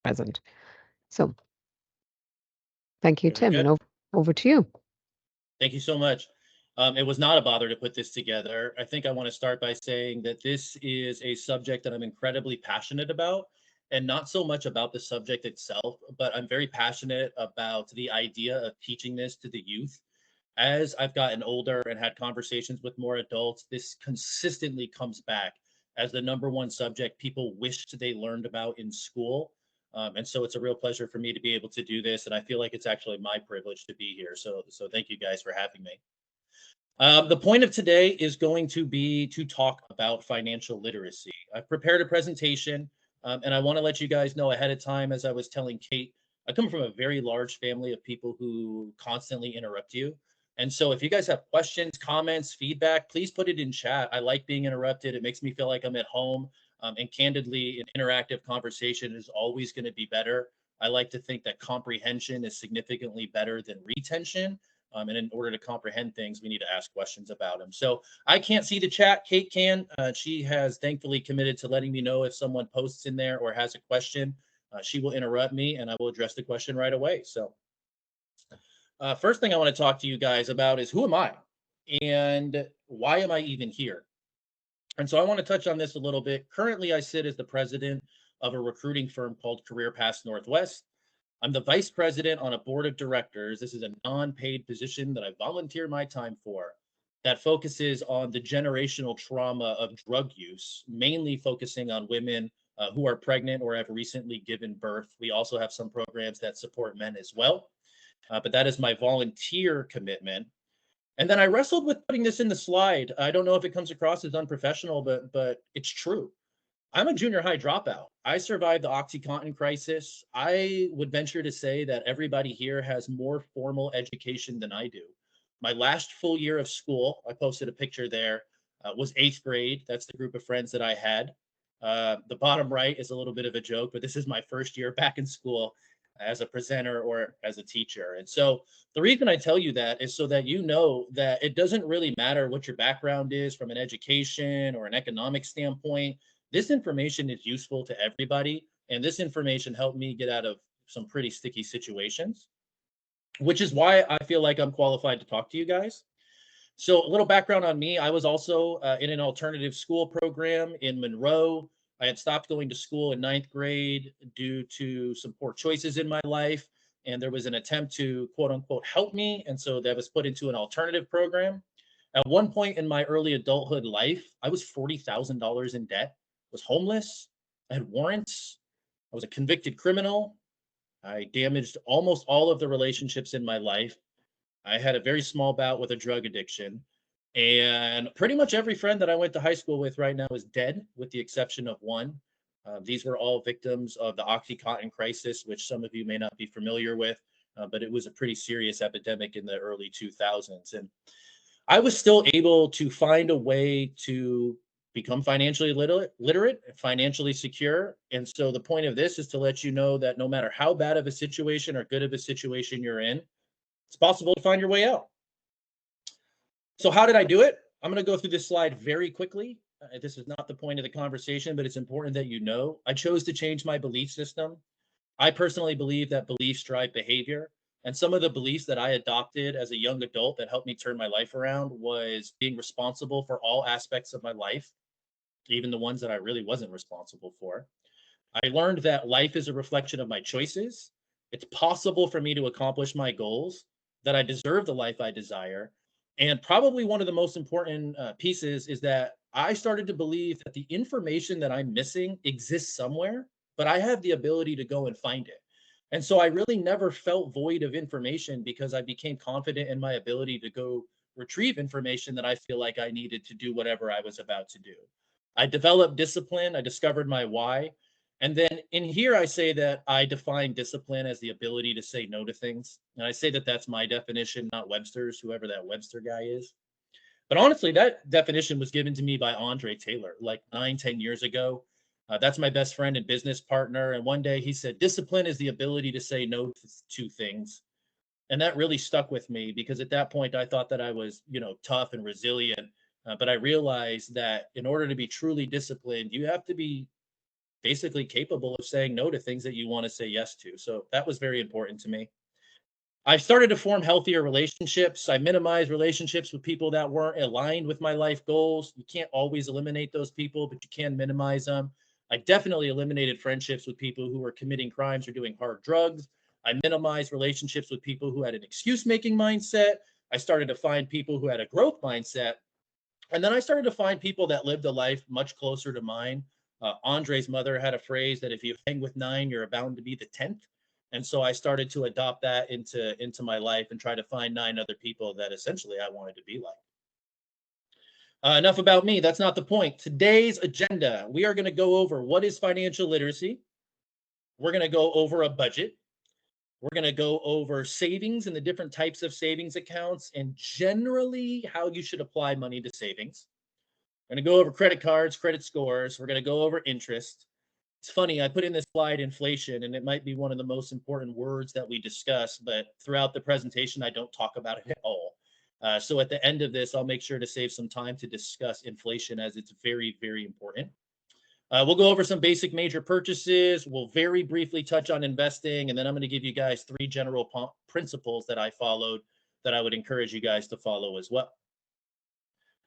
present. So thank you, Very Tim, and good. over to you. Thank you so much. It was not a bother to put this together. I think I want to start by saying that this is a subject that I'm incredibly passionate about, and not so much about the subject itself, but I'm very passionate about the idea of teaching this to the youth. As I've gotten older and had conversations with more adults, this consistently comes back as the number one subject people wished they learned about in school. And so it's a real pleasure for me to be able to do this, and I feel like it's actually my privilege to be here. So thank you guys for having me. The point of today is going to be to talk about financial literacy. I've prepared a presentation, and I want to let you guys know ahead of time, as I was telling Kate, I come from a very large family of people who constantly interrupt you. And so if you guys have questions, comments, feedback, please put it in chat. I like being interrupted. It makes me feel like I'm at home. And candidly, an interactive conversation is always going to be better. I like to think that comprehension is significantly better than retention. And in order to comprehend things, we need to ask questions about them. So I can't see the chat. Kate can. She has thankfully committed to letting me know if someone posts in there or has a question. She will interrupt me and I will address the question right away. So, first thing I want to talk to you guys about is who am I and why am I even here? And so I want to touch on this a little bit. Currently, I sit as the president of a recruiting firm called Career Path Northwest. I'm the vice president on a board of directors. This is a non paid position that I volunteer my time for that focuses on the generational trauma of drug use, mainly focusing on women who are pregnant or have recently given birth. We also have some programs that support men as well, but that is my volunteer commitment. And then I wrestled with putting this in the slide. I don't know if it comes across as unprofessional, but it's true. I'm a junior high dropout. I survived the OxyContin crisis. I would venture to say that everybody here has more formal education than I do. My last full year of school, I posted a picture there, was eighth grade. That's the group of friends that I had. The bottom right is a little bit of a joke, but this is my first year back in school as a presenter or as a teacher. And so the reason I tell you that is so that you know that it doesn't really matter what your background is from an education or an economic standpoint. This information is useful to everybody, and this information helped me get out of some pretty sticky situations, which is why I feel like I'm qualified to talk to you guys. So, a little background on me: I was also in an alternative school program in Monroe. I had stopped going to school in ninth grade due to some poor choices in my life, and there was an attempt to quote unquote help me, and so that was put into an alternative program. At one point in my early adulthood life, I was $40,000 in debt, was homeless, I had warrants, I was a convicted criminal, I damaged almost all of the relationships in my life. I had a very small bout with a drug addiction. And pretty much every friend that I went to high school with right now is dead, with the exception of one. These were all victims of the OxyContin crisis, which some of you may not be familiar with, but it was a pretty serious epidemic in the early 2000s. And I was still able to find a way to become financially literate, financially secure. And so the point of this is to let you know that no matter how bad of a situation or good of a situation you're in, it's possible to find your way out. So, how did I do it? I'm going to go through this slide very quickly. This is not the point of the conversation, but it's important that you know. I chose to change my belief system. I personally believe that beliefs drive behavior. And some of the beliefs that I adopted as a young adult that helped me turn my life around was being responsible for all aspects of my life, even the ones that I really wasn't responsible for. I learned that life is a reflection of my choices. It's possible for me to accomplish my goals, that I deserve the life I desire. And probably one of the most important pieces is that I started to believe that the information that I'm missing exists somewhere, but I have the ability to go and find it. And so I really never felt void of information because I became confident in my ability to go retrieve information that I feel like I needed to do whatever I was about to do. I developed discipline, I discovered my why, and then in here, I say that I define discipline as the ability to say no to things. And I say that that's my definition, not Webster's, whoever that Webster guy is. But honestly, that definition was given to me by Andre Taylor like 9, 10 years ago. That's my best friend and business partner. And one day he said, discipline is the ability to say no to things. And that really stuck with me because at that point I thought that I was, tough and resilient. But I realized that in order to be truly disciplined, you have to be basically capable of saying no to things that you want to say yes to. So that was very important to me. I started to form healthier relationships. I minimized relationships with people that weren't aligned with my life goals. You can't always eliminate those people, but you can minimize them. I definitely eliminated friendships with people who were committing crimes or doing hard drugs. I minimized relationships with people who had an excuse making mindset. I started to find people who had a growth mindset. And then I started to find people that lived a life much closer to mine. Andre's mother had a phrase that if you hang with nine, you're bound to be the 10th. And so I started to adopt that into my life and try to find nine other people that essentially I wanted to be like. Enough about me. That's not the point. Today's agenda, we are going to go over what is financial literacy. We're going to go over a budget. We're going to go over savings and the different types of savings accounts and generally how you should apply money to savings. We're going to go over credit cards, credit scores. We're going to go over interest. It's funny, I put in this slide inflation, and it might be one of the most important words that we discuss, but throughout the presentation, I don't talk about it at all. So at the end of this, I'll make sure to save some time to discuss inflation as it's very, very important. We'll go over some basic major purchases. We'll very briefly touch on investing, and then I'm going to give you guys three general principles that I followed that I would encourage you guys to follow as well.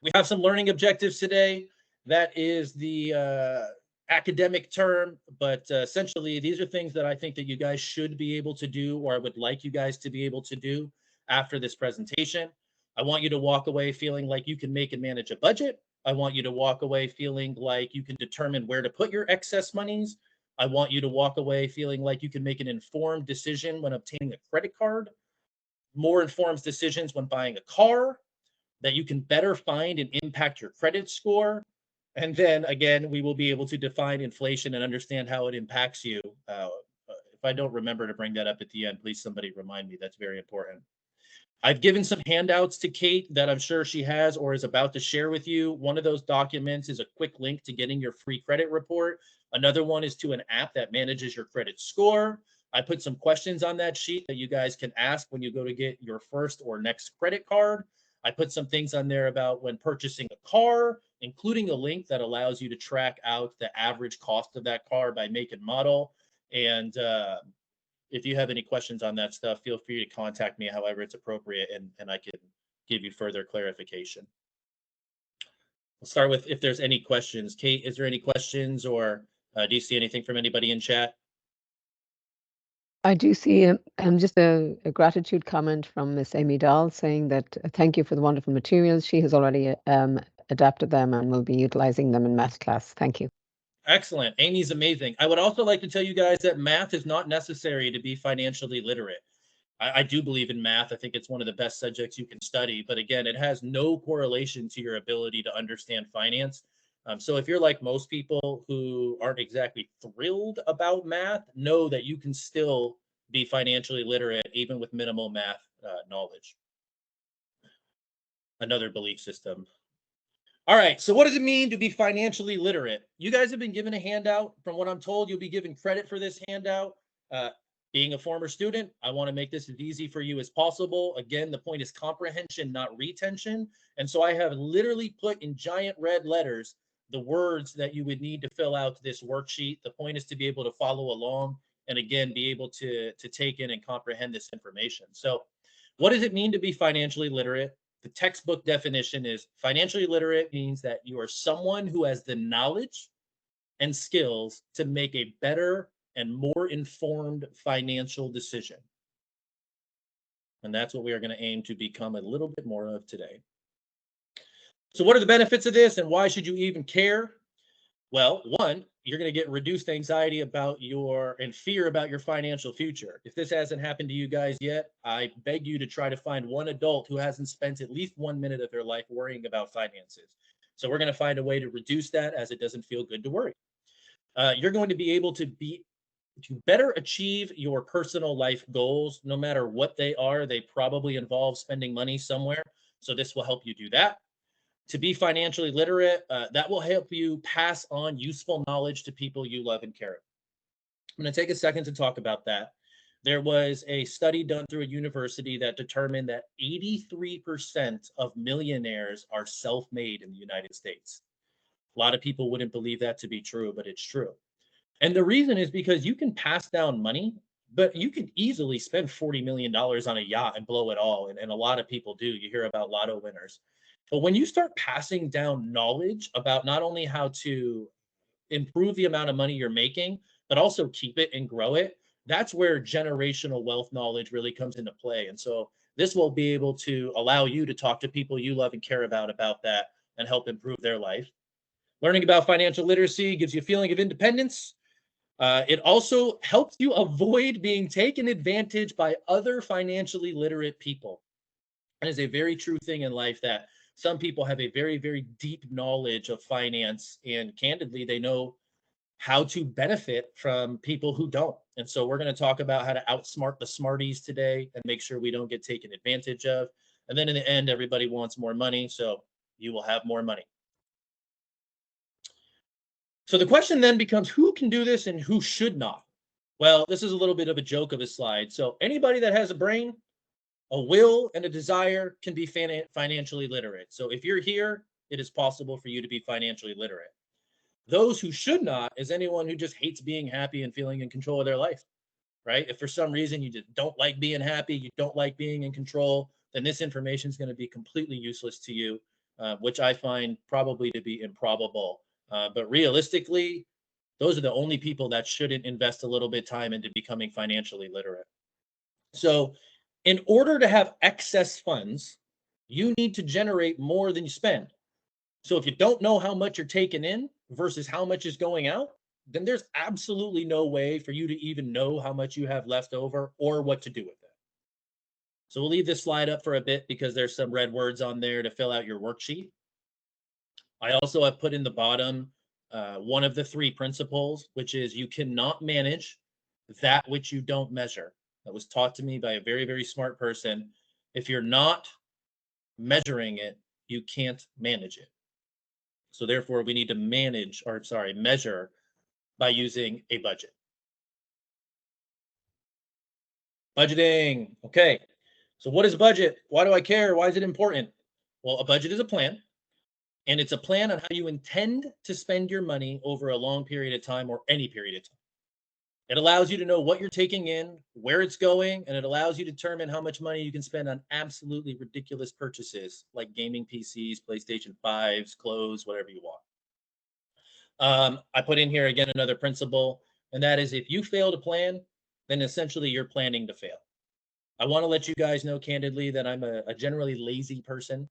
We have some learning objectives today. That is the academic term, but essentially these are things that I think that you guys should be able to do, or I would like you guys to be able to do after this presentation. I want you to walk away feeling like you can make and manage a budget. I want you to walk away feeling like you can determine where to put your excess monies. I want you to walk away feeling like you can make an informed decision when obtaining a credit card, more informed decisions when buying a car, that you can better find and impact your credit score. And then again, we will be able to define inflation and understand how it impacts you. If I don't remember to bring that up at the end, please somebody remind me. That's very important. I've given some handouts to Kate that I'm sure she has or is about to share with you. One of those documents is a quick link to getting your free credit report. Another one is to an app that manages your credit score. I put some questions on that sheet that you guys can ask when you go to get your first or next credit card. I put some things on there about when purchasing a car, including a link that allows you to track out the average cost of that car by make and model. And if you have any questions on that stuff, feel free to contact me however it's appropriate, and I can give you further clarification. We'll start with if there's any questions. Kate, is there any questions, or do you see anything from anybody in chat? I do see just a gratitude comment from Miss Amy Dahl saying that thank you for the wonderful materials. She has already adapted them and will be utilizing them in math class. Thank you. Excellent. Amy's amazing. I would also like to tell you guys that math is not necessary to be financially literate. I do believe in math. I think it's one of the best subjects you can study. But again, it has no correlation to your ability to understand finance. So if you're like most people who aren't exactly thrilled about math, know that you can still be financially literate even with minimal math knowledge. Another belief system. All right, so what does it mean to be financially literate? You guys have been given a handout. From what I'm told, you'll be given credit for this handout. Being a former student, I want to make this as easy for you as possible. Again, the point is comprehension, not retention. And so I have literally put in giant red letters the words that you would need to fill out this worksheet. The point is to be able to follow along and again, be able to take in and comprehend this information. So what does it mean to be financially literate? The textbook definition is financially literate means that you are someone who has the knowledge and skills to make a better and more informed financial decision. And that's what we are going to aim to become a little bit more of today. So what are the benefits of this and why should you even care? Well, one, you're going to get reduced anxiety about and fear about your financial future. If this hasn't happened to you guys yet, I beg you to try to find one adult who hasn't spent at least 1 minute of their life worrying about finances. So we're going to find a way to reduce that as it doesn't feel good to worry. You're going to be able to better achieve your personal life goals, no matter what they are. They probably involve spending money somewhere. So this will help you do that. To be financially literate, that will help you pass on useful knowledge to people you love and care. I'm going to take a second to talk about that. There was a study done through a university that determined that 83% of millionaires are self-made in the United States. A lot of people wouldn't believe that to be true, but it's true. And the reason is because you can pass down money, but you could easily spend $40 million on a yacht and blow it all. And a lot of people do. You hear about lotto winners. But when you start passing down knowledge about not only how to improve the amount of money you're making, but also keep it and grow it, that's where generational wealth knowledge really comes into play. And so this will be able to allow you to talk to people you love and care about that and help improve their life. Learning about financial literacy gives you a feeling of independence. It also helps you avoid being taken advantage by other financially literate people. It is a very true thing in life that some people have a very, very deep knowledge of finance, and candidly, they know how to benefit from people who don't. And so we're going to talk about how to outsmart the smarties today and make sure we don't get taken advantage of. And then in the end, everybody wants more money, so you will have more money. So the question then becomes, who can do this and who should not? Well, this is a little bit of a joke of a slide. So anybody that has a brain, a will, and a desire can be financially literate. So if you're here, it is possible for you to be financially literate. Those who should not is anyone who just hates being happy and feeling in control of their life, right? If for some reason you just don't like being happy, you don't like being in control, then this information is going to be completely useless to you, which I find probably to be improbable. But realistically, those are the only people that shouldn't invest a little bit time into becoming financially literate. So, in order to have excess funds, you need to generate more than you spend. So, if you don't know how much you're taking in versus how much is going out, then there's absolutely no way for you to even know how much you have left over or what to do with it. So, we'll leave this slide up for a bit because there's some red words on there to fill out your worksheet. I also have put in the bottom one of the three principles, which is you cannot manage that which you don't measure. That was taught to me by a very, very smart person. If you're not measuring it, you can't manage it. So therefore, we need to measure by using a budget. Budgeting. Okay. So what is budget? Why do I care? Why is it important? Well, a budget is a plan, and it's a plan on how you intend to spend your money over a long period of time or any period of time. It allows you to know what you're taking in, where it's going, and it allows you to determine how much money you can spend on absolutely ridiculous purchases like gaming PCs, PlayStation 5s, clothes, whatever you want. I put in here again another principle, and that is if you fail to plan, then essentially you're planning to fail. I want to let you guys know candidly that I'm a generally lazy person.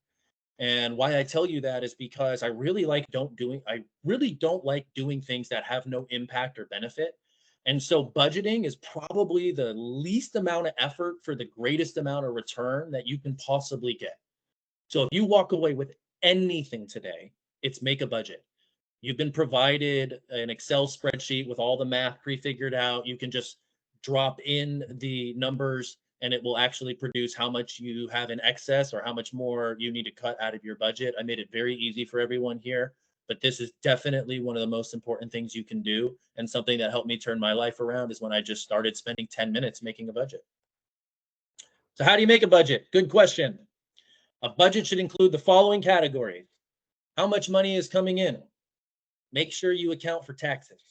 And why I tell you that is because I really don't like doing things that have no impact or benefit. And so budgeting is probably the least amount of effort for the greatest amount of return that you can possibly get. So if you walk away with anything today, it's make a budget. You've been provided an Excel spreadsheet with all the math pre-figured out. You can just drop in the numbers and it will actually produce how much you have in excess or how much more you need to cut out of your budget. I made it very easy for everyone here, but this is definitely one of the most important things you can do. And something that helped me turn my life around is when I just started spending 10 minutes making a budget. So, how do you make a budget? Good question. A budget should include the following categories: how much money is coming in? Make sure you account for taxes.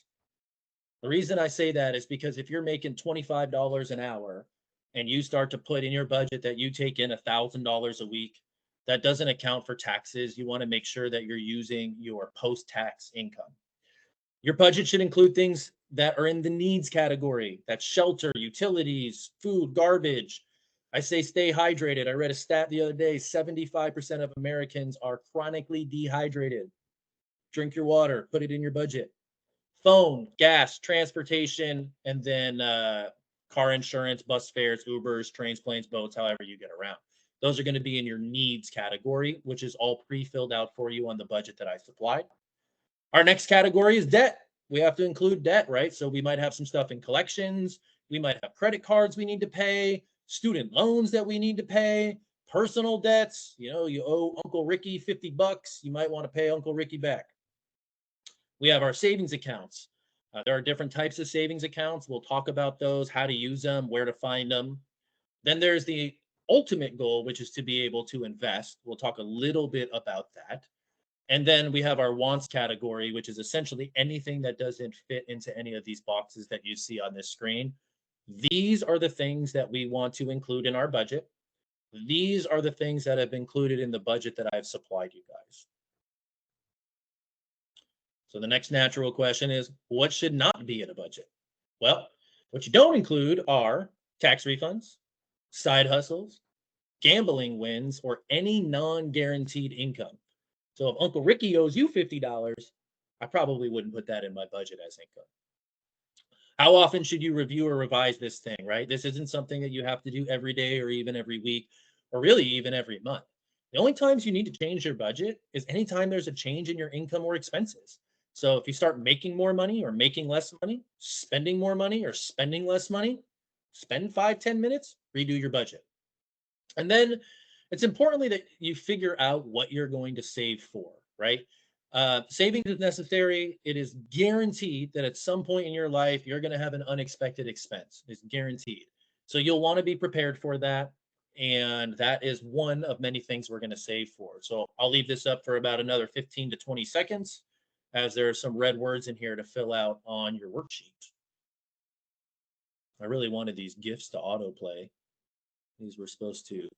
The reason I say that is because if you're making $25 an hour and you start to put in your budget that you take in $1,000 a week, that doesn't account for taxes. You want to make sure that you're using your post tax income. Your budget should include things that are in the needs category. That's shelter, utilities, food, garbage. I say stay hydrated. I read a stat the other day 75% of Americans are chronically dehydrated. Drink your water, put it in your budget. Phone, gas, transportation, and then car insurance, bus fares, Ubers, trains, planes, boats, however you get around. Those are going to be in your needs category, which is all pre-filled out for you on the budget that I supplied. Our next category is debt. We have to include debt, right? So we might have some stuff in collections. We might have credit cards we need to pay, student loans that we need to pay, personal debts. You know, you owe Uncle Ricky $50. You might want to pay Uncle Ricky back. We have our savings accounts. There are different types of savings accounts. We'll talk about those, how to use them, where to find them. Then there's the ultimate goal, which is to be able to invest. We'll talk a little bit about that. And then we have our wants category, which is essentially anything that doesn't fit into any of these boxes that you see on this screen. These are the things that we want to include in our budget. These are the things that have been included in the budget that I've supplied you guys. So the next natural question is, what should not be in a budget? Well, what you don't include are tax refunds, side hustles, gambling wins, or any non-guaranteed income. So if Uncle Ricky owes you $50, I probably wouldn't put that in my budget as income. How often should you review or revise this thing, right? This isn't something that you have to do every day or even every week or really even every month. The only times you need to change your budget is anytime there's a change in your income or expenses. So if you start making more money or making less money, spending more money or spending less money, spend 5-10 minutes, redo your budget. And then it's importantly that you figure out what you're going to save for, right? Savings is necessary. It is guaranteed that at some point in your life, you're going to have an unexpected expense. It's guaranteed. So you'll want to be prepared for that. And that is one of many things we're going to save for. So I'll leave this up for about another 15 to 20 seconds as there are some red words in here to fill out on your worksheet. I really wanted these GIFs to autoplay. These were supposed to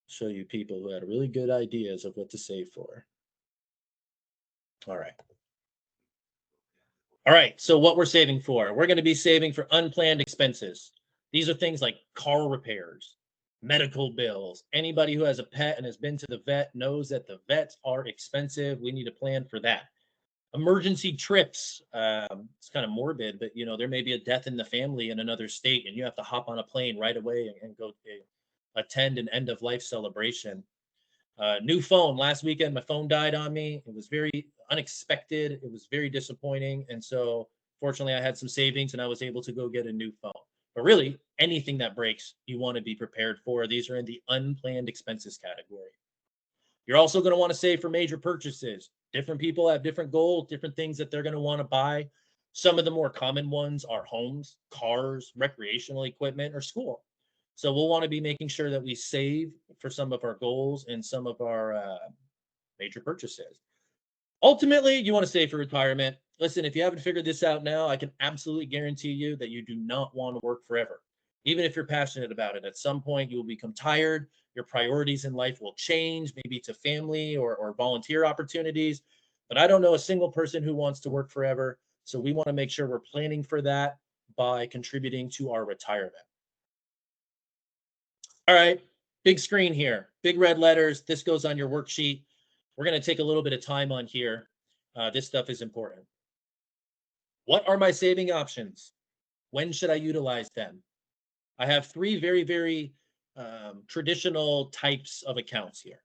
show you people who had really good ideas of what to save for. All right. All right. So what we're saving for, we're going to be saving for unplanned expenses. These are things like car repairs, medical bills. Anybody who has a pet and has been to the vet knows that the vets are expensive. We need to plan for that. Emergency trips. It's kind of morbid, but there may be a death in the family in another state, and you have to hop on a plane right away and go attend an end of life celebration. New phone. Last weekend, my phone died on me. It was very unexpected. It was very disappointing. And so, fortunately, I had some savings and I was able to go get a new phone. But really, anything that breaks, you want to be prepared for. These are in the unplanned expenses category. You're also going to want to save for major purchases. Different people have different goals, different things that they're going to want to buy. Some of the more common ones are homes, cars, recreational equipment, or school. So we'll want to be making sure that we save for some of our goals and some of our major purchases. Ultimately, you want to save for retirement. Listen, if you haven't figured this out now, I can absolutely guarantee you that you do not want to work forever. Even if you're passionate about it, at some point you will become tired. Your priorities in life will change, maybe to family or volunteer opportunities. But I don't know a single person who wants to work forever. So we want to make sure we're planning for that by contributing to our retirement. All right, big screen here, big red letters. This goes on your worksheet. We're going to take a little bit of time on here. This stuff is important. What are my saving options? When should I utilize them? I have three very, very traditional types of accounts here.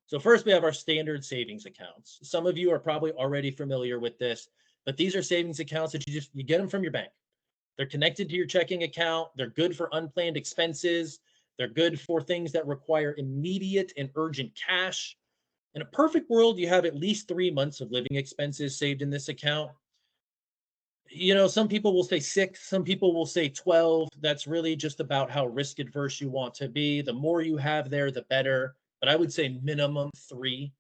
So first, we have our standard savings accounts. Some of you are probably already familiar with this, but these are savings accounts that you get them from your bank. They're connected to your checking account. They're good for unplanned expenses. They're good for things that require immediate and urgent cash. In a perfect world, you have at least 3 months of living expenses saved in this account. Some people will say 6, some people will say 12. That's really just about how risk adverse you want to be. The more you have there, the better. But I would say minimum 3.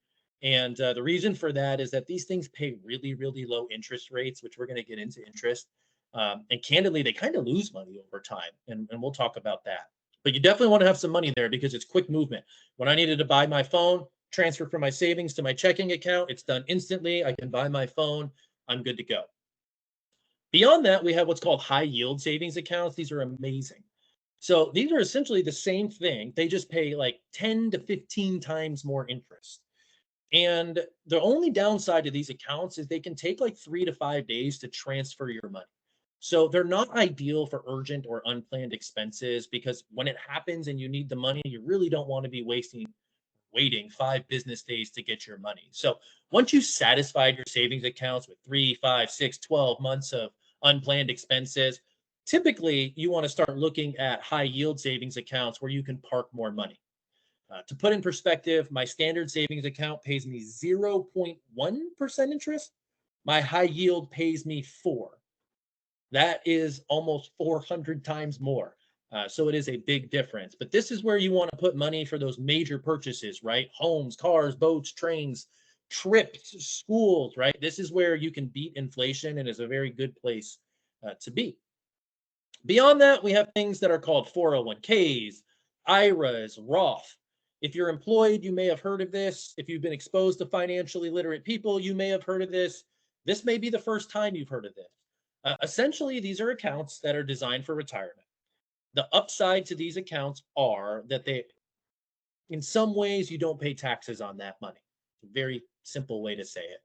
And the reason for that is that these things pay really, really low interest rates, which we're going to get into interest. And candidly, they kind of lose money over time. And we'll talk about that. But you definitely want to have some money there because it's quick movement. When I needed to buy my phone, transfer from my savings to my checking account, it's done instantly. I can buy my phone. I'm good to go. Beyond that, we have what's called high yield savings accounts. These are amazing. So these are essentially the same thing. They just pay like 10 to 15 times more interest. And the only downside to these accounts is they can take like 3 to 5 days to transfer your money. So they're not ideal for urgent or unplanned expenses because when it happens and you need the money, you really don't want to be waiting 5 business days to get your money. So once you satisfied your savings accounts with 3, 5, 6, 12 months of unplanned expenses, typically you want to start looking at high yield savings accounts where you can park more money. To put in perspective, my standard savings account pays me 0.1% interest. My high yield pays me 4. That is almost 400 times more. So it is a big difference. But this is where you want to put money for those major purchases, right? Homes, cars, boats, trains, trips, schools, right? This is where you can beat inflation and is a very good place to be. Beyond that, we have things that are called 401ks, IRAs, Roth. If you're employed, you may have heard of this. If you've been exposed to financially literate people, you may have heard of this. This may be the first time you've heard of this. Essentially, these are accounts that are designed for retirement. The upside to these accounts are that they, in some ways, you don't pay taxes on that money. It's a very simple way to say it.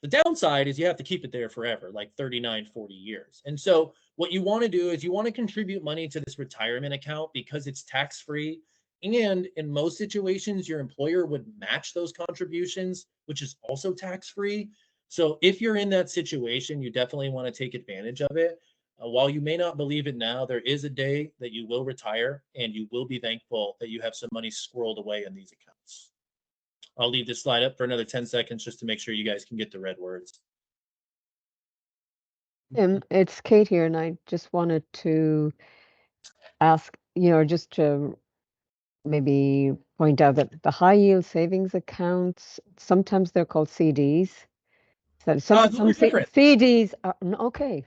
The downside is you have to keep it there forever, like 39, 40 years. And so what you want to do is you want to contribute money to this retirement account because it's tax free. And in most situations, your employer would match those contributions, which is also tax free. So if you're in that situation, you definitely want to take advantage of it. While you may not believe it now, there is a day that you will retire and you will be thankful that you have some money squirreled away in these accounts. I'll leave this slide up for another 10 seconds just to make sure you guys can get the red words. It's Kate here, and I just wanted to ask, just to maybe point out that the high yield savings accounts, sometimes they're called CDs. So Those are different. CDs are okay.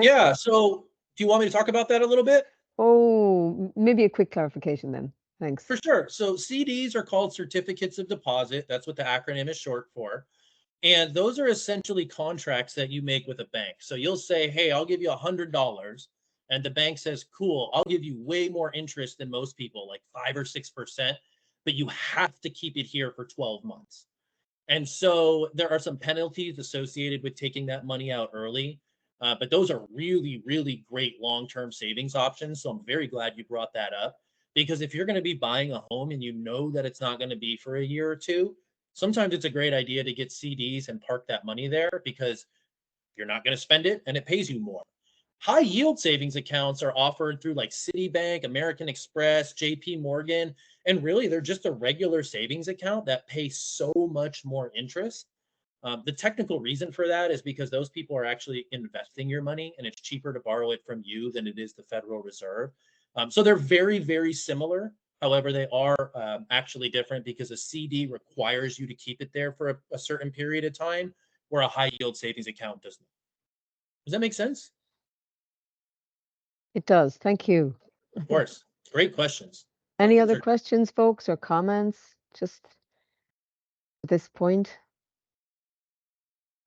Yeah. So do you want me to talk about that a little bit? Oh, maybe a quick clarification then. Thanks. For sure. So CDs are called certificates of deposit. That's what the acronym is short for. And those are essentially contracts that you make with a bank. So you'll say, hey, I'll give you $100. And the bank says, cool, I'll give you way more interest than most people, like 5 or 6%, but you have to keep it here for 12 months. And so there are some penalties associated with taking that money out early. But those are really, really great long term savings options. So I'm very glad you brought that up because if you're going to be buying a home and you know that it's not going to be for a year or two, sometimes it's a great idea to get CDs and park that money there because you're not going to spend it and it pays you more. High yield savings accounts are offered through like Citibank, American Express, JP Morgan, and really they're just a regular savings account that pays so much more interest. The technical reason for that is because those people are actually investing your money and it's cheaper to borrow it from you than it is the Federal Reserve. So they're very, very similar. However, they are actually different because a CD requires you to keep it there for a certain period of time, where a high yield savings account does not. Does that make sense? It does. Thank you. Of course. Great questions. Any other questions, folks, or comments? Just at this point?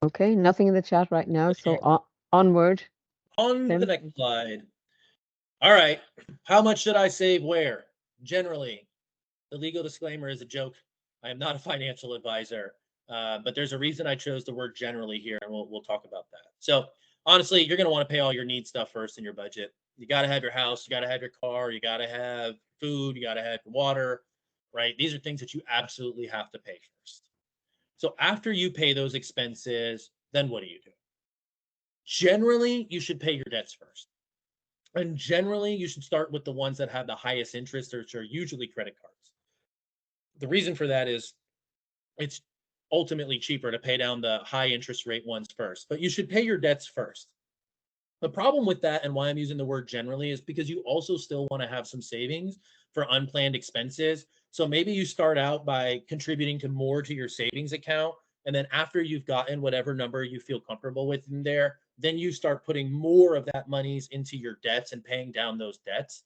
Okay, nothing in the chat right now. So onward. On to the next slide. All right. How much should I save where? Generally, the legal disclaimer is a joke. I am not a financial advisor, but there's a reason I chose the word generally here, and we'll talk about that. So honestly, you're going to want to pay all your need stuff first in your budget. You got to have your house, you got to have your car, you got to have food, you got to have water, right? These are things that you absolutely have to pay first. So after you pay those expenses, then what do you do? Generally, you should pay your debts first. And generally, you should start with the ones that have the highest interest, which are usually credit cards. The reason for that is it's ultimately cheaper to pay down the high interest rate ones first, but you should pay your debts first. The problem with that and why I'm using the word generally is because you also still want to have some savings for unplanned expenses. So maybe you start out by contributing to more to your savings account. And then after you've gotten whatever number you feel comfortable with in there, then you start putting more of that monies into your debts and paying down those debts.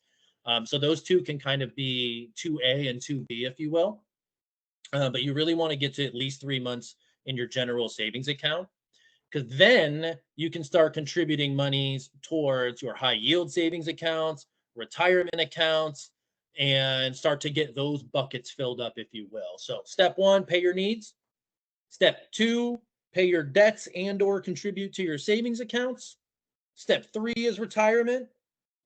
So those two can kind of be 2A and 2B, if you will. But you really want to get to at least 3 months in your general savings account, because then you can start contributing monies towards your high yield savings accounts, retirement accounts, and start to get those buckets filled up, if you will. So step one, pay your needs. Step two, pay your debts and or contribute to your savings accounts. Step three is retirement.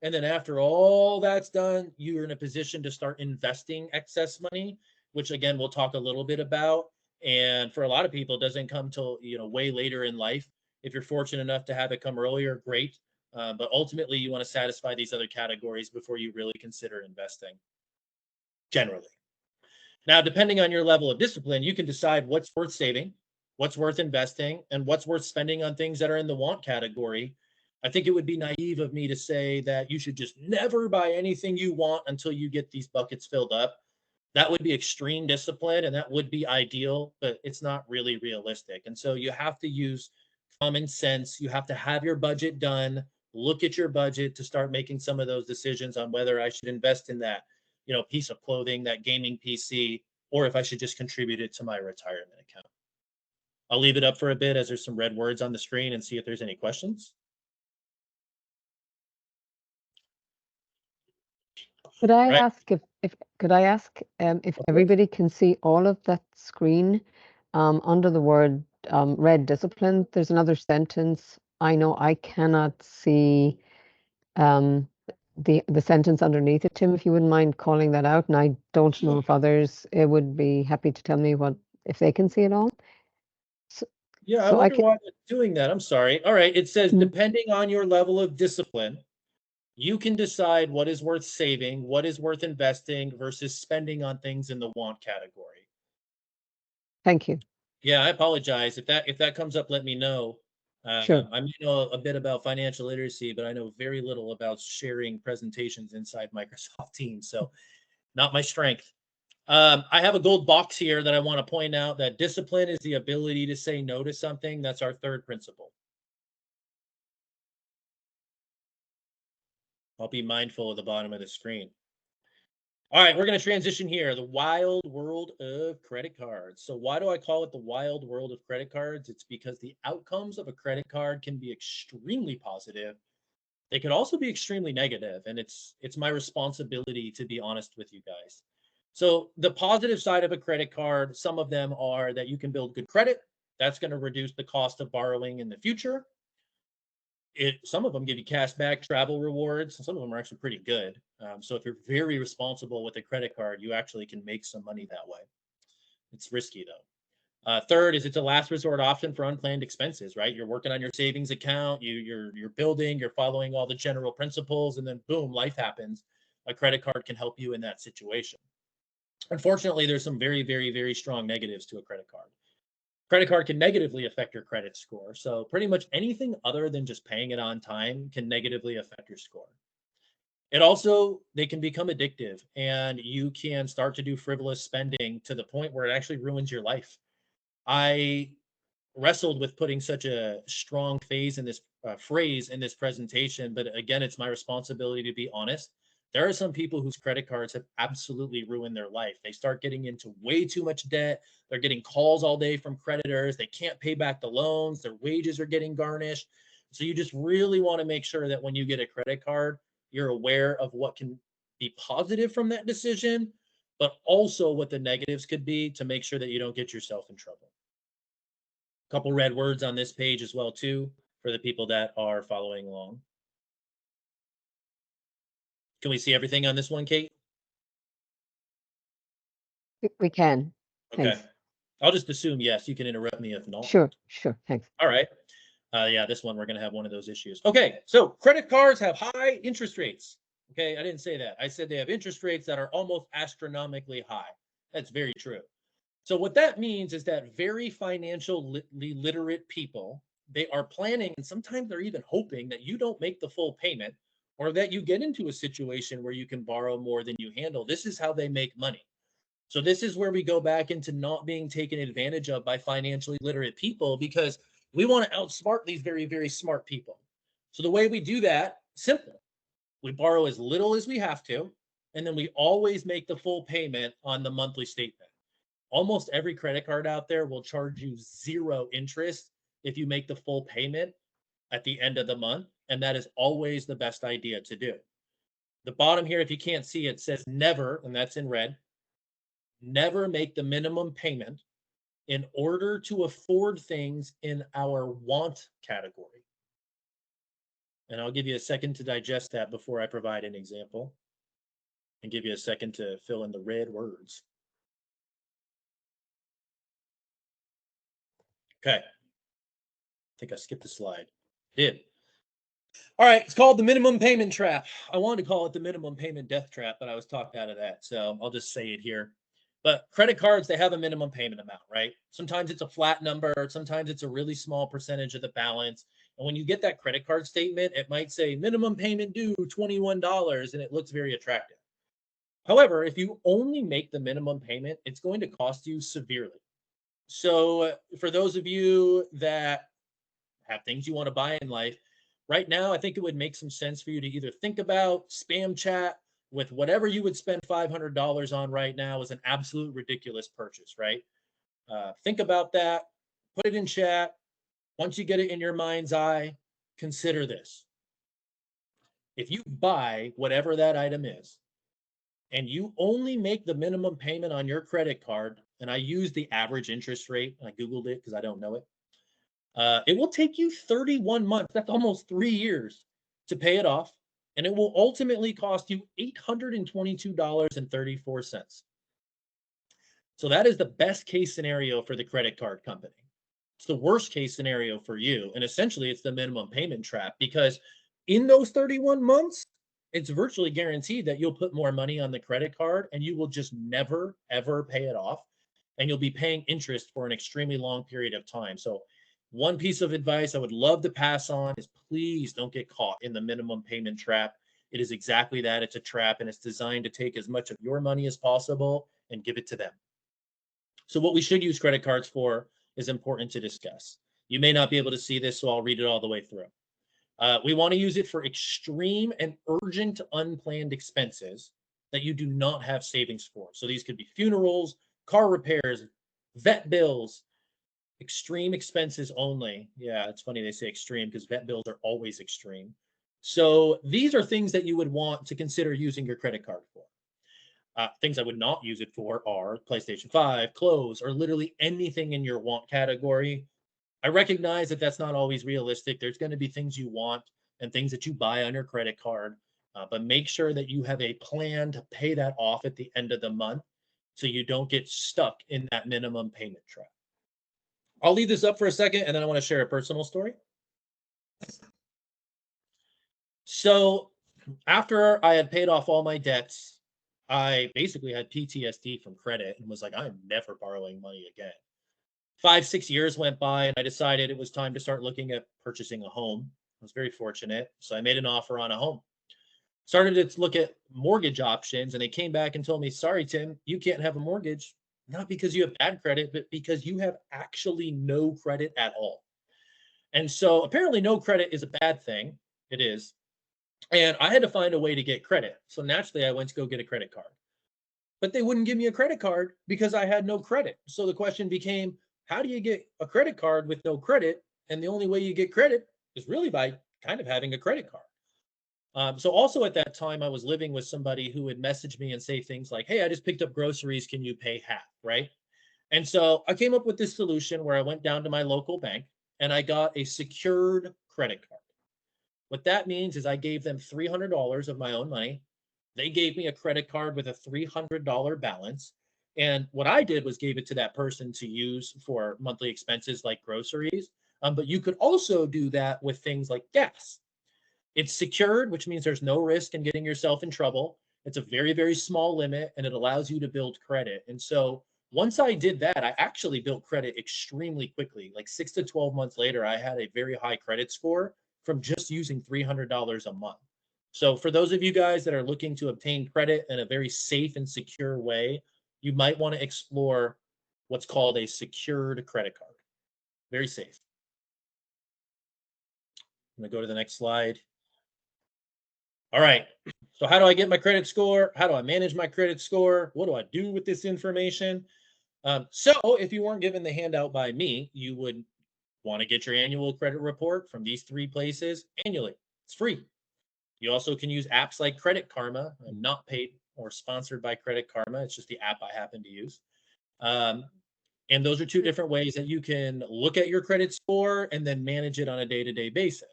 And then after all that's done, you're in a position to start investing excess money, which again, we'll talk a little bit about. And for a lot of people, it doesn't come till, way later in life. If you're fortunate enough to have it come earlier, great. But ultimately, you want to satisfy these other categories before you really consider investing, generally. Now, depending on your level of discipline, you can decide what's worth saving, what's worth investing, and what's worth spending on things that are in the want category. I think it would be naive of me to say that you should just never buy anything you want until you get these buckets filled up. That would be extreme discipline and that would be ideal, but it's not really realistic. And so you have to use common sense. You have to have your budget done, look at your budget to start making some of those decisions on whether I should invest in that, piece of clothing, that gaming PC, or if I should just contribute it to my retirement account. I'll leave it up for a bit as there's some red words on the screen and see if there's any questions. Could I Right. ask if everybody can see all of that screen under the word red discipline? There's another sentence. I know I cannot see the sentence underneath it, Tim. If you wouldn't mind calling that out, and I don't know if others would be happy to tell me if they can see it all. Yeah, I So I wonder can. why it's doing that. I'm sorry. All right. It says, Mm, depending on your level of discipline, you can decide what is worth saving, what is worth investing versus spending on things in the want category. Thank you. Yeah, I apologize. If that comes up, let me know. Sure. I may know a bit about financial literacy, but I know very little about sharing presentations inside Microsoft Teams. So not my strength. I have a gold box here that I want to point out that discipline is the ability to say no to something. That's our third principle. I'll be mindful of the bottom of the screen. All right, we're going to transition here. The wild world of credit cards. So why do I call it the wild world of credit cards? It's because the outcomes of a credit card can be extremely positive. They could also be extremely negative, and it's my responsibility to be honest with you guys. So the positive side of a credit card, some of them are that you can build good credit. That's going to reduce the cost of borrowing in the future. Some of them give you cash back, travel rewards. Some of them are actually pretty good. So if you're very responsible with a credit card, you actually can make some money that way. It's risky though. Third is it's a last resort option for unplanned expenses, right? You're working on your savings account, you're building, you're following all the general principles, and then boom, life happens. A credit card can help you in that situation. Unfortunately, there's some very, very, very strong negatives to a credit card. Credit card can negatively affect your credit score. So pretty much anything other than just paying it on time can negatively affect your score. They can become addictive and you can start to do frivolous spending to the point where it actually ruins your life. I wrestled with putting such a strong phrase in this presentation, but again, it's my responsibility to be honest. There are some people whose credit cards have absolutely ruined their life. They start getting into way too much debt. They're getting calls all day from creditors. They can't pay back the loans. Their wages are getting garnished. So you just really want to make sure that when you get a credit card, you're aware of what can be positive from that decision, but also what the negatives could be to make sure that you don't get yourself in trouble. Couple red words on this page as well too for the people that are following along. Can we see everything on this one, Kate? We can. Okay. Thanks. I'll just assume yes. You can interrupt me if not. Sure. Thanks. All right. Yeah, this one we're going to have one of those issues. Okay, so credit cards have high interest rates. Okay, I didn't say that. I said they have interest rates that are almost astronomically high. That's very true. So what that means is that very financially literate people, they are planning and sometimes they're even hoping that you don't make the full payment or that you get into a situation where you can borrow more than you handle. This is how they make money. So this is where we go back into not being taken advantage of by financially literate people because we want to outsmart these very, very smart people. So the way we do that, simple. We borrow as little as we have to, and then we always make the full payment on the monthly statement. Almost every credit card out there will charge you zero interest if you make the full payment at the end of the month, and that is always the best idea to do. The bottom here, if you can't see it, says never, and that's in red. Never make the minimum payment in order to afford things in our want category. And I'll give you a second to digest that before I provide an example and give you a second to fill in the red words. Okay. I think I skipped a slide. Did. All right, it's called the minimum payment trap. I wanted to call it the minimum payment death trap, but I was talked out of that. So I'll just say it here. But credit cards, they have a minimum payment amount, right? Sometimes it's a flat number, sometimes it's a really small percentage of the balance. And when you get that credit card statement, it might say minimum payment due $21, and it looks very attractive. However, if you only make the minimum payment, it's going to cost you severely. So, for those of you that have things you want to buy in life, right now, I think it would make some sense for you to either think about spam chat with whatever you would spend $500 on right now is an absolute ridiculous purchase, right? Think about that, put it in chat. Once you get it in your mind's eye, consider this. If you buy whatever that item is, and you only make the minimum payment on your credit card, and I use the average interest rate, I Googled it because I don't know it. It will take you 31 months, that's almost 3 years, to pay it off. And it will ultimately cost you $822.34. So that is the best case scenario for the credit card company. It's the worst case scenario for you. And essentially, it's the minimum payment trap because in those 31 months, it's virtually guaranteed that you'll put more money on the credit card and you will just never, ever pay it off. And you'll be paying interest for an extremely long period of time. So, one piece of advice I would love to pass on is please don't get caught in the minimum payment trap. It is exactly that. It's a trap and it's designed to take as much of your money as possible and give it to them. So, what we should use credit cards for is important to discuss. You may not be able to see this, so I'll read it all the way through. We want to use it for extreme and urgent unplanned expenses that you do not have savings for. So these could be funerals, car repairs, vet bills, extreme expenses only. Yeah, it's funny they say extreme because vet bills are always extreme. So these are things that you would want to consider using your credit card for. Things I would not use it for are PlayStation 5, clothes, or literally anything in your want category. I recognize that that's not always realistic. There's going to be things you want and things that you buy on your credit card, but make sure that you have a plan to pay that off at the end of the month so you don't get stuck in that minimum payment trap. I'll leave this up for a second and then I want to share a personal story. So, after I had paid off all my debts, I basically had PTSD from credit and was like, I'm never borrowing money again. 5, 6 years went by, and I decided it was time to start looking at purchasing a home. I was very fortunate. So I made an offer on a home. Started to look at mortgage options, and they came back and told me, sorry, Tim, you can't have a mortgage, not because you have bad credit, but because you have actually no credit at all. And so apparently, no credit is a bad thing. It is. And I had to find a way to get credit. So naturally, I went to go get a credit card. But they wouldn't give me a credit card because I had no credit. So the question became, how do you get a credit card with no credit? And the only way you get credit is really by kind of having a credit card. So also at that time, I was living with somebody who would message me and say things like, hey, I just picked up groceries. Can you pay half? Right. And so I came up with this solution where I went down to my local bank and I got a secured credit card. What that means is I gave them $300 of my own money. They gave me a credit card with a $300 balance. And what I did was gave it to that person to use for monthly expenses like groceries. But you could also do that with things like gas. It's secured, which means there's no risk in getting yourself in trouble. It's a very, very small limit and it allows you to build credit. And so once I did that, I actually built credit extremely quickly. Like 6 to 12 months later, I had a very high credit score from just using $300 a month. So for those of you guys that are looking to obtain credit in a very safe and secure way, you might want to explore what's called a secured credit card. Very safe. I'm going to go to the next slide. All right. So how do I get my credit score? How do I manage my credit score? What do I do with this information? So if you weren't given the handout by me, you would want to get your annual credit report from these 3 places annually. It's free. You also can use apps like Credit Karma. I'm not paid or sponsored by Credit Karma. It's just the app I happen to use. And those are 2 different ways that you can look at your credit score and then manage it on a day-to-day basis.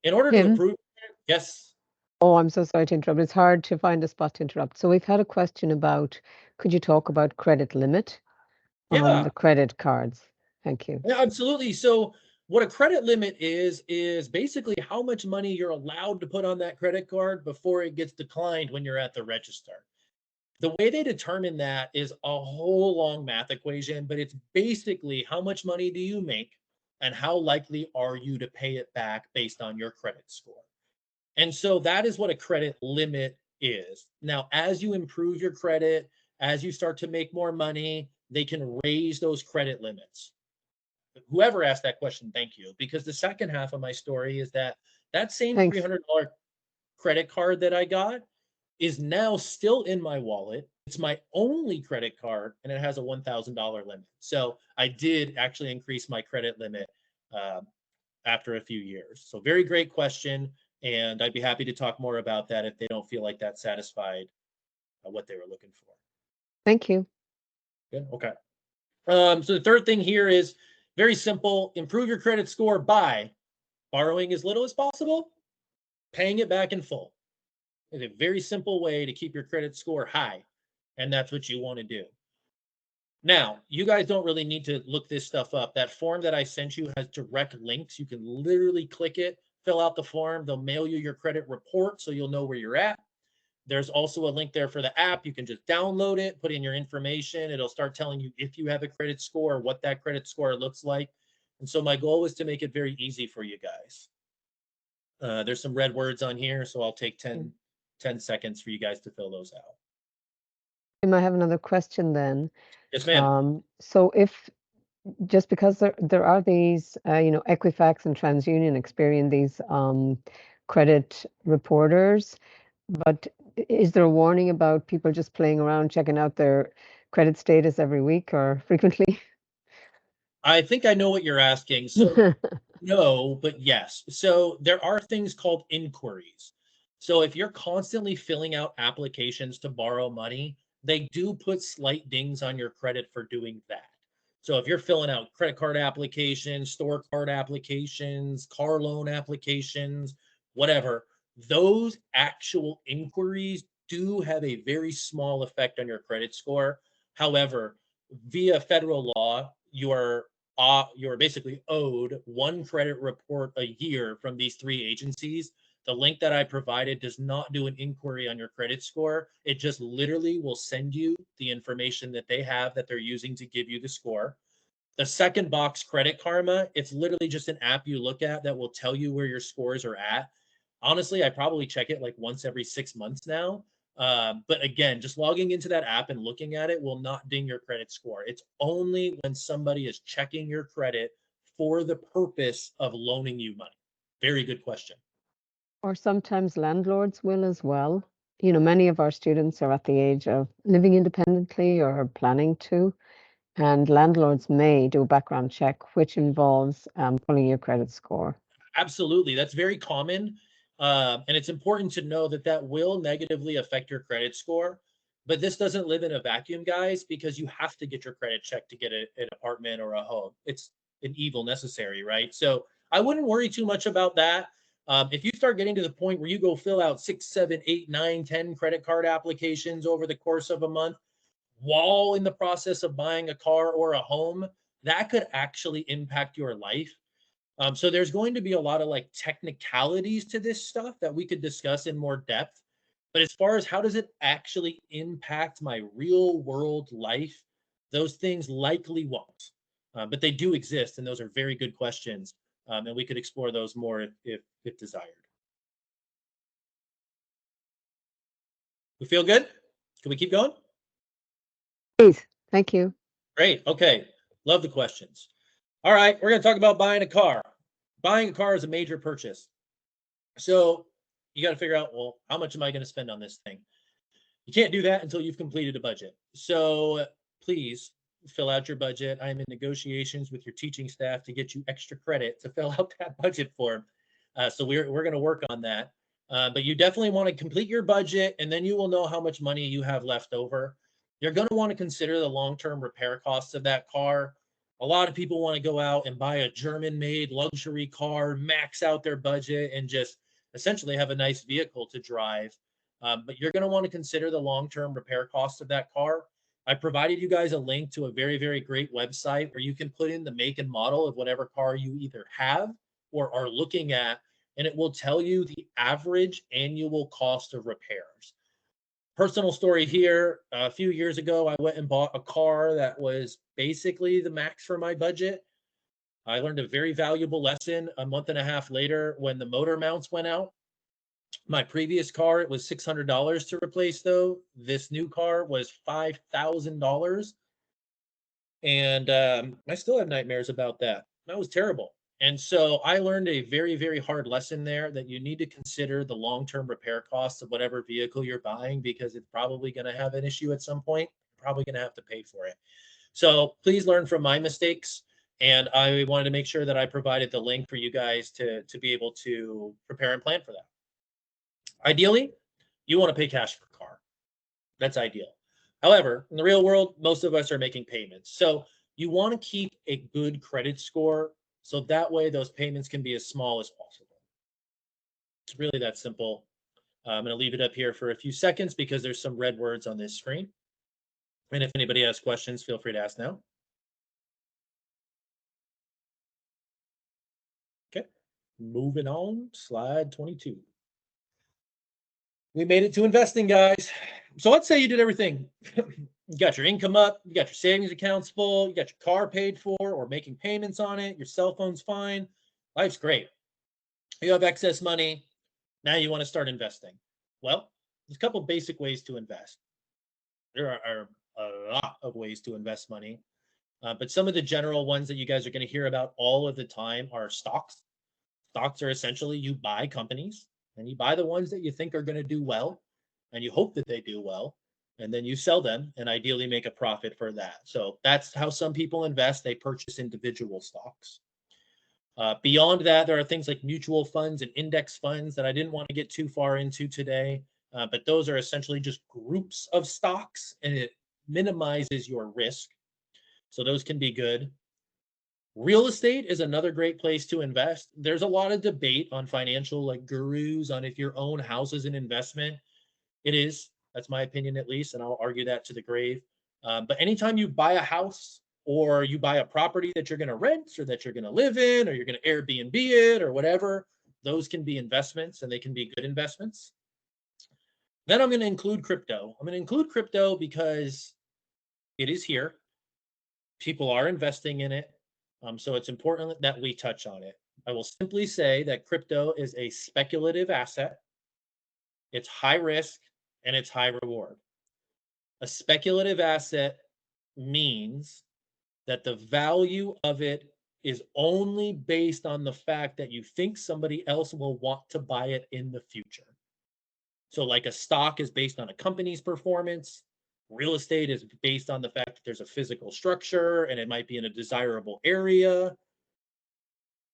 In order to Tim? approve, yes. Oh, I'm so sorry to interrupt. It's hard to find a spot to interrupt. So we've had a question about, could you talk about credit limit on Yeah. the credit cards? Thank you. Yeah, absolutely. So what a credit limit is basically how much money you're allowed to put on that credit card before it gets declined when you're at the register. The way they determine that is a whole long math equation, but it's basically how much money do you make and how likely are you to pay it back based on your credit score. And so that is what a credit limit is. Now, as you improve your credit, as you start to make more money, they can raise those credit limits. Whoever asked that question, thank you. Because the second half of my story is that that same Thanks. $300 credit card that I got is now still in my wallet. It's my only credit card and it has a $1,000 limit. So I did actually increase my credit limit uh, after a few years. So very great question. And I'd be happy to talk more about that if they don't feel like that satisfied what they were looking for. Thank you. Good. Okay. So the third thing here is very simple. Improve your credit score by borrowing as little as possible, paying it back in full. It's a very simple way to keep your credit score high. And that's what you want to do. Now, you guys don't really need to look this stuff up. That form that I sent you has direct links. You can literally click it, fill out the form. They'll mail you your credit report so you'll know where you're at. There's also a link there for the app. You can just download it, put in your information. It'll start telling you if you have a credit score, what that credit score looks like. And so my goal is to make it very easy for you guys. There's some red words on here, so I'll take 10 seconds for you guys to fill those out. I have another question then. Yes, ma'am. So if just because there are these, Equifax and TransUnion, Experian, these credit reporters, but is there a warning about people just playing around, checking out their credit status every week or frequently? I think I know what you're asking. So no, but yes. So there are things called inquiries. So if you're constantly filling out applications to borrow money, they do put slight dings on your credit for doing that. So if you're filling out credit card applications, store card applications, car loan applications, whatever, those actual inquiries do have a very small effect on your credit score. However, via federal law, you're basically owed one credit report a year from these three agencies. The link that I provided does not do an inquiry on your credit score. It just literally will send you the information that they have that they're using to give you the score. The second box, Credit Karma, it's literally just an app you look at that will tell you where your scores are at. Honestly, I probably check it like once every 6 months now. But again, just logging into that app and looking at it will not ding your credit score. It's only when somebody is checking your credit for the purpose of loaning you money. Very good question. Or sometimes landlords will as well. Many of our students are at the age of living independently or planning to, and landlords may do a background check, which involves pulling your credit score. Absolutely. That's very common. And it's important to know that that will negatively affect your credit score. But this doesn't live in a vacuum, guys, because you have to get your credit checked to get an apartment or a home. It's an evil necessary, right? So I wouldn't worry too much about that. If you start getting to the point where you go fill out 6, 7, 8, 9, 10 credit card applications over the course of a month while in the process of buying a car or a home, that could actually impact your life. So there's going to be a lot of like technicalities to this stuff that we could discuss in more depth. But as far as how does it actually impact my real world life, those things likely won't. But they do exist, and those are very good questions. And we could explore those more if desired. We feel good? Can we keep going? Please, thank you. Great. Okay. Love the questions. All right. We're going to talk about buying a car. Buying a car is a major purchase. So you got to figure out, well, how much am I going to spend on this thing? You can't do that until you've completed a budget. So please fill out your budget. I'm in negotiations with your teaching staff to get you extra credit to fill out that budget form. So we're going to work on that. But you definitely want to complete your budget, and then you will know how much money you have left over. You're going to want to consider the long-term repair costs of that car. A lot of people want to go out and buy a German-made luxury car, max out their budget, and just essentially have a nice vehicle to drive. But you're going to want to consider the long-term repair costs of that car. I provided you guys a link to a very, very great website where you can put in the make and model of whatever car you either have or are looking at, and it will tell you the average annual cost of repairs. Personal story here. A few years ago, I went and bought a car that was basically the max for my budget. I learned a very valuable lesson a month and a half later when the motor mounts went out. My previous car, it was $600 to replace, though. This new car was $5,000. And I still have nightmares about that. That was terrible. And so I learned a very, very hard lesson there that you need to consider the long term repair costs of whatever vehicle you're buying because it's probably going to have an issue at some point. You're probably going to have to pay for it. So please learn from my mistakes. And I wanted to make sure that I provided the link for you guys to be able to prepare and plan for that. Ideally, you want to pay cash for a car. That's ideal. However, in the real world, most of us are making payments. So you want to keep a good credit score so that way those payments can be as small as possible. It's really that simple. I'm going to leave it up here for a few seconds because there's some red words on this screen. And if anybody has questions, feel free to ask now. Okay, moving on, slide 22. We made it to investing, guys. So let's say you did everything. You got your income up, you got your savings accounts full, you got your car paid for or making payments on it, your cell phone's fine, life's great. You have excess money, now you want to start investing. Well, there's a couple basic ways to invest. There are a lot of ways to invest money, but some of the general ones that you guys are going to hear about all of the time are stocks. Stocks are essentially you buy companies and you buy the ones that you think are going to do well and you hope that they do well and then you sell them and ideally make a profit for that. So that's how some people invest. They purchase individual stocks. Beyond that, there are things like mutual funds and index funds that I didn't want to get too far into today, but those are essentially just groups of stocks and it minimizes your risk. So those can be good. Real estate is another great place to invest. There's a lot of debate on financial like gurus on if your own house is an investment. It is. That's my opinion at least, and I'll argue that to the grave. But anytime you buy a house or you buy a property that you're going to rent or that you're going to live in or you're going to Airbnb it or whatever, those can be investments and they can be good investments. Then I'm going to include crypto. I'm going to include crypto because it is here. People are investing in it. So it's important that we touch on it. I will simply say that crypto is a speculative asset. It's high risk and it's high reward. A speculative asset means that the value of it is only based on the fact that you think somebody else will want to buy it in the future. So, like a stock is based on a company's performance, real estate is based on the fact that there's a physical structure and it might be in a desirable area.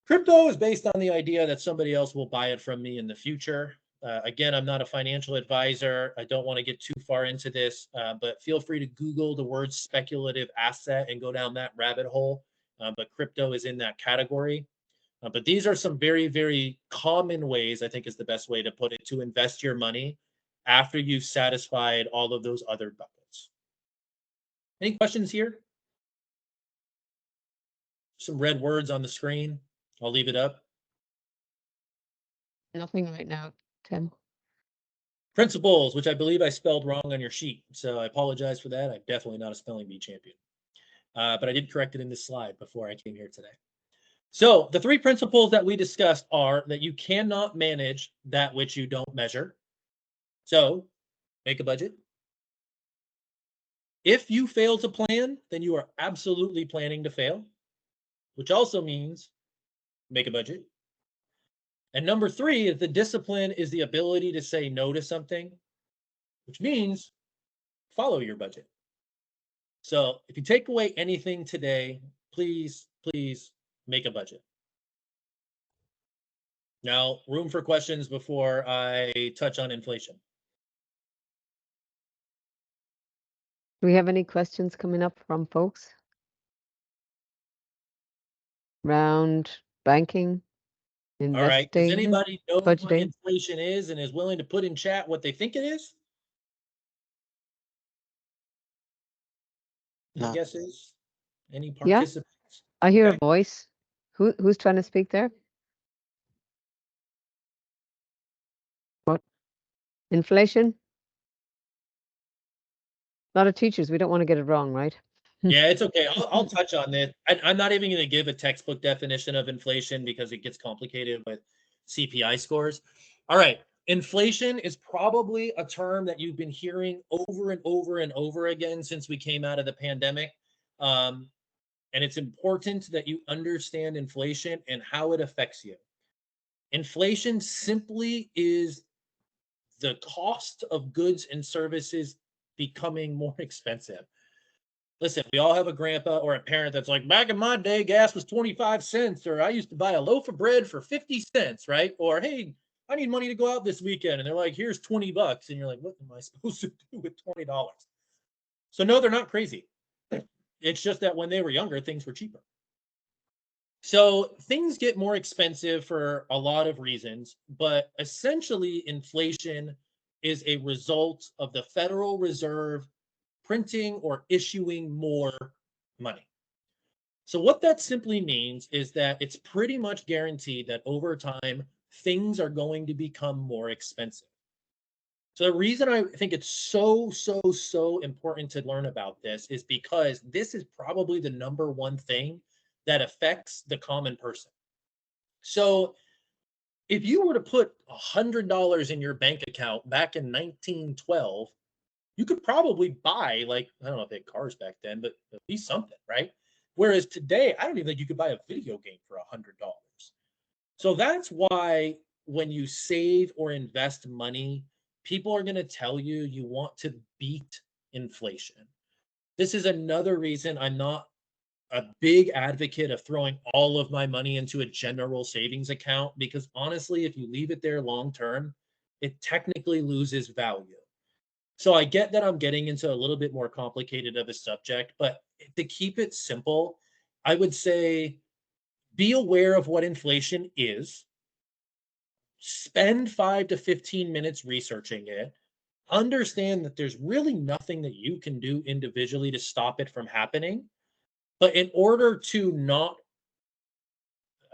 Crypto is based on the idea that somebody else will buy it from me in the future. Again, I'm not a financial advisor. I don't want to get too far into this, but feel free to Google the word speculative asset and go down that rabbit hole. But crypto is in that category. But these are some very, very common ways, I think is the best way to put it, to invest your money after you've satisfied all of those other buckets. Any questions here? Some red words on the screen. I'll leave it up. Nothing right now, Tim. Principles, which I believe I spelled wrong on your sheet. So I apologize for that. I'm definitely not a spelling bee champion. But I did correct it in this slide before I came here today. So the three principles that we discussed are that you cannot manage that which you don't measure. So make a budget. If you fail to plan, then you are absolutely planning to fail, which also means make a budget. And number three is the discipline is the ability to say no to something, which means follow your budget. So if you take away anything today, please make a budget. Now, room for questions before I touch on inflation. Do we have any questions coming up from folks? Around banking, All right. Does investing, anybody know what budgeting? inflation is and is willing to put in chat what they think it is? Any No. guesses? Any Yeah. participants? I hear Okay. a voice. Who's trying to speak there? What? Inflation? A lot of teachers, we don't want to get it wrong, right? Yeah, it's okay. I'll touch on this. I'm not even going to give a textbook definition of inflation because it gets complicated with CPI scores. All right. Inflation is probably a term that you've been hearing over and over and over again since we came out of the pandemic. Um, and it's important that you understand inflation and how it affects you. Inflation simply is the cost of goods and services becoming more expensive. Listen, we all have a grandpa or a parent that's like, back in my day, gas was 25 cents, or I used to buy a loaf of bread for 50 cents, right? Or, hey, I need money to go out this weekend. And they're like, here's 20 bucks. And you're like, what am I supposed to do with $20? So, no, they're not crazy. It's just that when they were younger, things were cheaper. So, things get more expensive for a lot of reasons, but essentially, inflation is a result of the Federal Reserve printing or issuing more money. So, what that simply means is that it's pretty much guaranteed that over time, things are going to become more expensive. So, the reason I think it's so important to learn about this is because this is probably the number one thing that affects the common person. So, if you were to put $100 in your bank account back in 1912, you could probably buy, like, I don't know if they had cars back then, but at least something, right? Whereas today, I don't even think you could buy a video game for $100. So that's why when you save or invest money, people are going to tell you you want to beat inflation. This is another reason I'm not a big advocate of throwing all of my money into a general savings account because honestly, if you leave it there long term, it technically loses value. So I get that I'm getting into a little bit more complicated of a subject, but to keep it simple, I would say be aware of what inflation is, spend 5 to 15 minutes researching it, understand that there's really nothing that you can do individually to stop it from happening. But in order to not,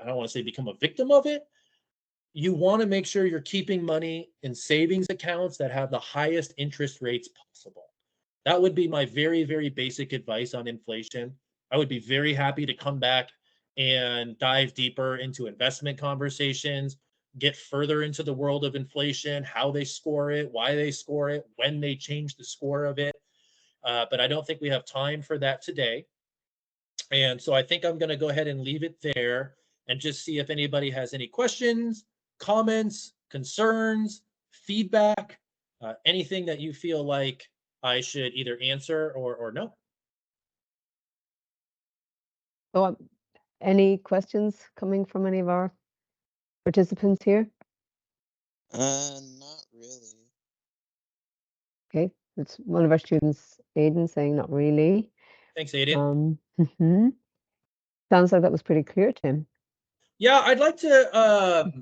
I don't want to say become a victim of it, you want to make sure you're keeping money in savings accounts that have the highest interest rates possible. That would be my very basic advice on inflation. I would be very happy to come back and dive deeper into investment conversations, get further into the world of inflation, how they score it, why they score it, when they change the score of it. But I don't think we have time for that today. And so I think I'm going to go ahead and leave it there and just see if anybody has any questions, comments, concerns, feedback, anything that you feel like I should either answer or no. So, any questions coming from any of our participants here? Not really. Okay, it's one of our students, Aiden, saying not really. Thanks, Aiden. Sounds like that was pretty clear, Tim. Yeah, I'd like to.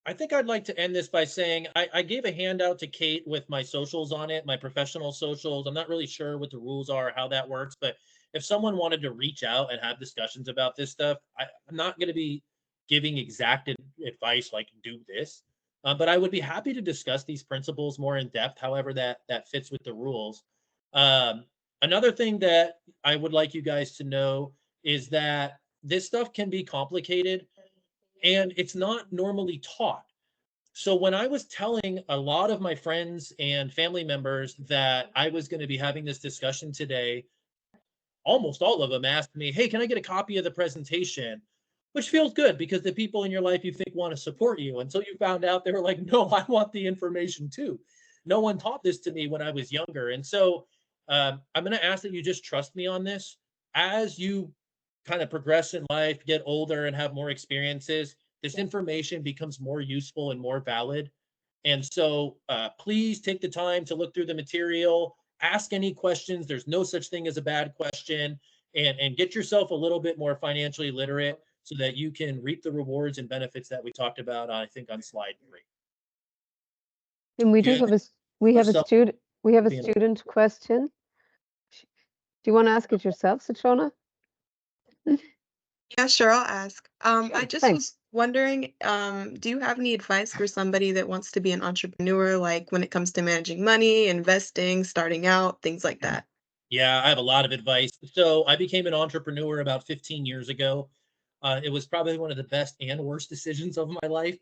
I think I'd like to end this by saying I gave a handout to Kate with my socials on it, my professional socials. I'm not really sure what the rules are, how that works, but if someone wanted to reach out and have discussions about this stuff, I'm not going to be giving exact advice like do this, but I would be happy to discuss these principles more in depth, however that fits with the rules. Um, Another thing that I would like you guys to know is that this stuff can be complicated and it's not normally taught. So when I was telling a lot of my friends and family members that I was going to be having this discussion today, almost all of them asked me, "Hey, can I get a copy of the presentation?" Which feels good because the people in your life you think want to support you. Until you found out they were like, "No, I want the information too." No one taught this to me when I was younger. And so I'm going to ask that you just trust me on this. As you kind of progress in life, get older, and have more experiences, this information becomes more useful and more valid. And so please take the time to look through the material, ask any questions. There's no such thing as a bad question, and get yourself a little bit more financially literate so that you can reap the rewards and benefits that we talked about, I think, on slide 3. And we do Yeah, have a yourself being student question. Do you want to ask it yourself, Citrona? Yeah, sure, I'll ask. I just Thanks. was wondering, do you have any advice for somebody that wants to be an entrepreneur, like when it comes to managing money, investing, starting out, things like that? Yeah, I have a lot of advice. So I became an entrepreneur about 15 years ago. It was probably one of the best and worst decisions of my life.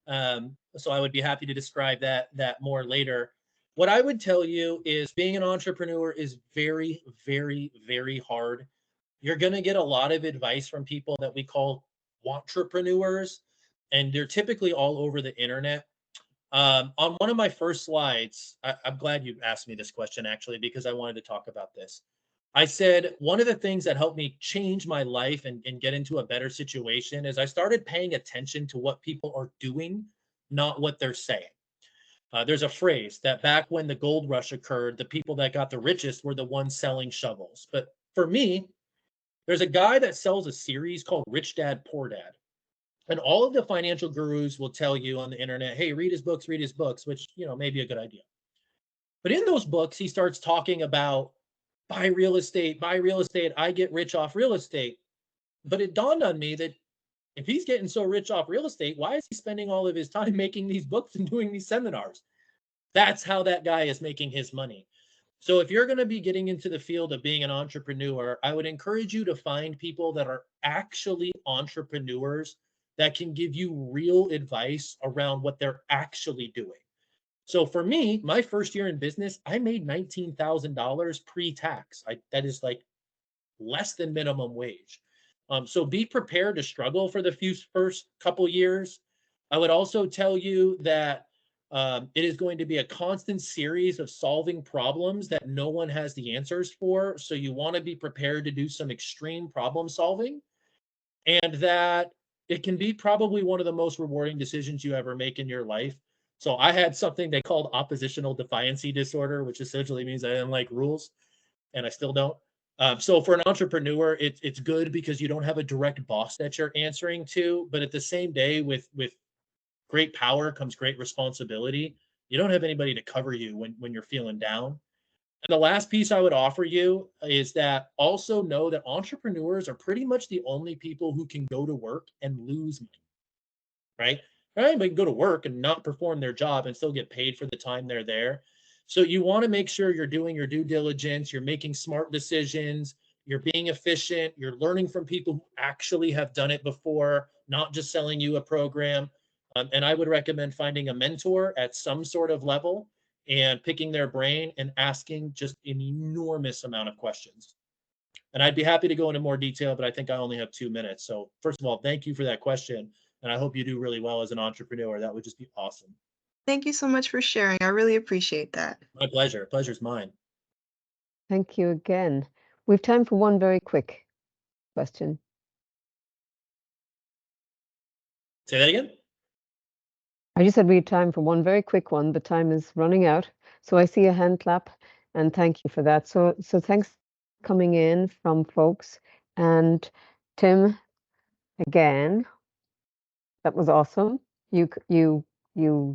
So I would be happy to describe that more later. What I would tell you is being an entrepreneur is very, very, very hard. You're going to get a lot of advice from people that we call entrepreneurs, and they're typically all over the internet. On one of my first slides, I'm glad you asked me this question actually, because I wanted to talk about this. I said one of the things that helped me change my life and get into a better situation is I started paying attention to what people are doing, not what they're saying. There's a phrase that back when the gold rush occurred, the people that got the richest were the ones selling shovels. But for me, there's a guy that sells a series called Rich Dad Poor Dad. And all of the financial gurus will tell you on the internet, hey, read his books, which, may be a good idea. But in those books, he starts talking about buy real estate, I get rich off real estate. But it dawned on me that if he's getting so rich off real estate, why is he spending all of his time making these books and doing these seminars? That's how that guy is making his money. So if you're going to be getting into the field of being an entrepreneur, I would encourage you to find people that are actually entrepreneurs that can give you real advice around what they're actually doing. So for me, my first year in business, I made $19,000 pre-tax. That is like less than minimum wage. So be prepared to struggle for the first couple years. I would also tell you that it is going to be a constant series of solving problems that no one has the answers for. So you want to be prepared to do some extreme problem solving, and that it can be probably one of the most rewarding decisions you ever make in your life. So I had something they called oppositional defiancy disorder, which essentially means I didn't like rules, and I still don't. So for an entrepreneur, it's good because you don't have a direct boss that you're answering to, but at the same day, with great power comes great responsibility. You don't have anybody to cover you when you're feeling down. And the last piece I would offer you is that also know that entrepreneurs are pretty much the only people who can go to work and lose money, right? Anybody can go to work and not perform their job and still get paid for the time they're there. So you want to make sure you're doing your due diligence, you're making smart decisions, you're being efficient, you're learning from people who actually have done it before, not just selling you a program. And I would recommend finding a mentor at some sort of level and picking their brain and asking just an enormous amount of questions. And I'd be happy to go into more detail, but I think I only have 2 minutes. So first of all, thank you for that question. And I hope you do really well as an entrepreneur. That would just be awesome. Thank you so much for sharing. I really appreciate that. My pleasure. Pleasure's mine. Thank you again. We have time for one very quick question. Say that again? I just said we had time for one very quick one, but time is running out. So I see a hand clap, and thank you for that. So thanks coming in from folks. And Tim, again, that was awesome. You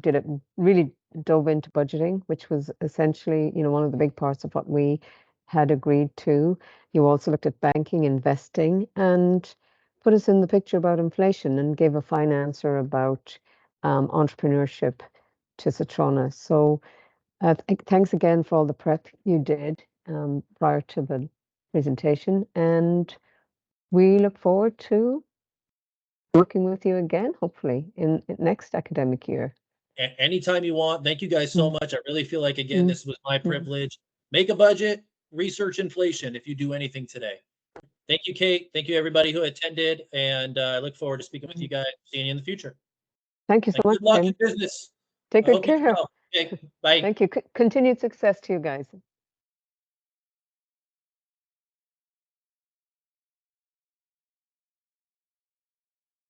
did it, really dove into budgeting, which was essentially, one of the big parts of what we had agreed to. You also looked at banking, investing, and put us in the picture about inflation and gave a fine answer about entrepreneurship to Satrona. So thanks again for all the prep you did prior to the presentation, and we look forward to working with you again, hopefully, in next academic year. Anytime you want. Thank you guys so much. I really feel like, again, this was my Mm. privilege. Make a budget, research inflation if you do anything today. Thank you, Kate. Thank you, everybody who attended. And I look forward to speaking with you guys, seeing you in the future. Thank you so much, Good luck Tim. in business. Take I good hope you do care. well. Okay, bye. Thank you. Continued success to you guys.